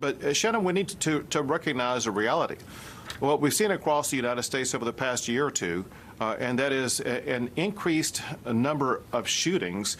But Shannon, we need to recognize a reality. What we've seen across the United States over the past year or two, and that is an increased number of shootings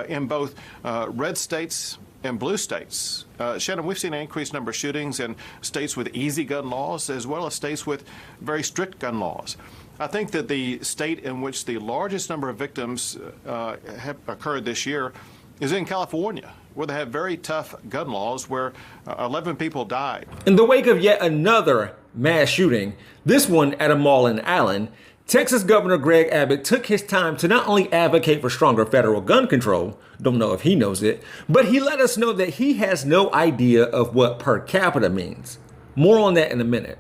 in both red states and blue states. Shannon, we've seen an increased number of shootings in states with easy gun laws as well as states with very strict gun laws. I think that the state in which the largest number of victims have occurred this year is in California, where they have very tough gun laws, where 11 people died. In the wake of yet another mass shooting, this one at a mall in Allen, Texas Governor Greg Abbott took his time to not only advocate for stronger federal gun control, don't know if he knows it, but he let us know that he has no idea of what per capita means. More on that in a minute.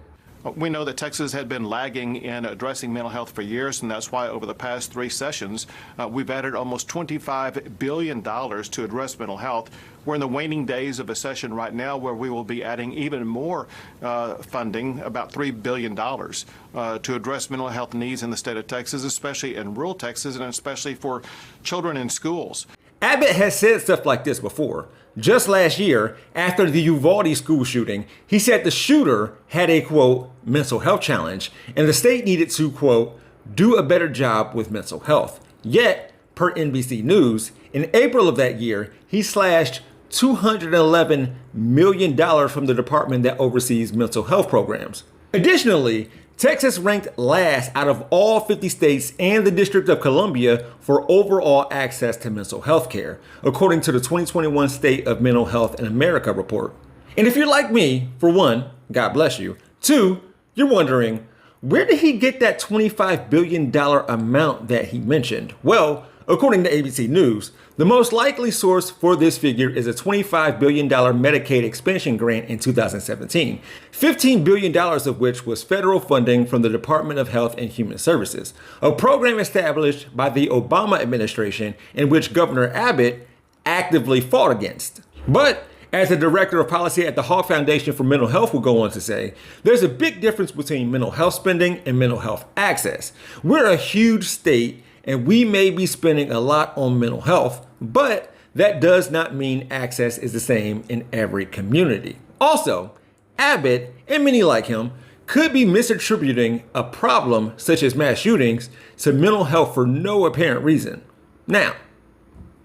We know that Texas had been lagging in addressing mental health for years, and that's why over the past 3 sessions, we've added almost $25 billion to address mental health. We're in the waning days of a session right now where we will be adding even more funding, about $3 billion, to address mental health needs in the state of Texas, especially in rural Texas, and especially for children in schools. Abbott has said stuff like this before. Just last year, after the Uvalde school shooting, he said the shooter had a, quote, mental health challenge, and the state needed to, quote, do a better job with mental health. Yet, per NBC News, in April of that year, he slashed $211 million from the department that oversees mental health programs. Additionally, Texas ranked last out of all 50 states and the District of Columbia for overall access to mental health care, according to the 2021 State of Mental Health in America report. And if you're like me, for one, God bless you. 2, you're wondering, where did he get that $25 billion amount that he mentioned? Well, according to ABC News, the most likely source for this figure is a $25 billion Medicaid expansion grant in 2017, $15 billion of which was federal funding from the Department of Health and Human Services, a program established by the Obama administration in which Governor Abbott actively fought against. But as the director of policy at the Hawk Foundation for Mental Health will go on to say, there's a big difference between mental health spending and mental health access. We're a huge state, and we may be spending a lot on mental health, but that does not mean access is the same in every community. Also, Abbott, and many like him, could be misattributing a problem such as mass shootings to mental health for no apparent reason. Now,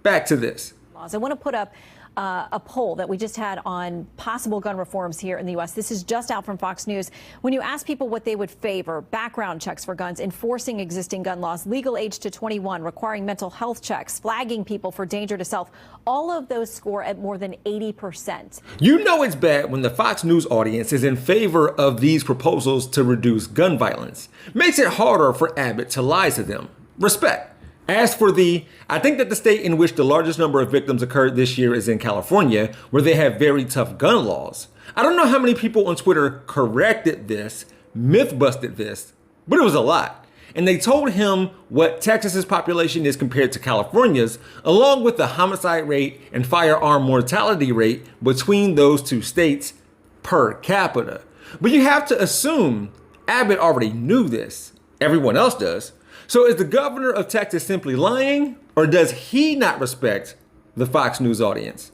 back to this. I want to put up a poll that we just had on possible gun reforms here in the U.S. This is just out from Fox News. When you ask people what they would favor, background checks for guns, enforcing existing gun laws, legal age to 21, requiring mental health checks, flagging people for danger to self, all of those score at more than 80%. You know it's bad when the Fox News audience is in favor of these proposals to reduce gun violence. Makes it harder for Abbott to lie to them. Respect. As for I think that the state in which the largest number of victims occurred this year is in California, where they have very tough gun laws. I don't know how many people on Twitter corrected this, myth-busted this, but it was a lot. And they told him what Texas's population is compared to California's, along with the homicide rate and firearm mortality rate between those two states per capita. But you have to assume Abbott already knew this. Everyone else does. So is the governor of Texas simply lying, or does he not respect the Fox News audience?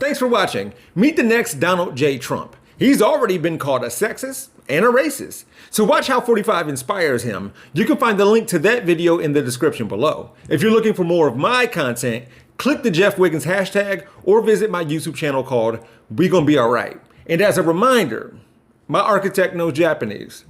Thanks for watching. Meet the next Donald J. Trump. He's already been called a sexist and a racist. So watch how 45 inspires him. You can find the link to that video in the description below. If you're looking for more of my content, click the Jeff Wiggins hashtag or visit my YouTube channel called We Gonna Be Alright. And as a reminder, my architect knows Japanese.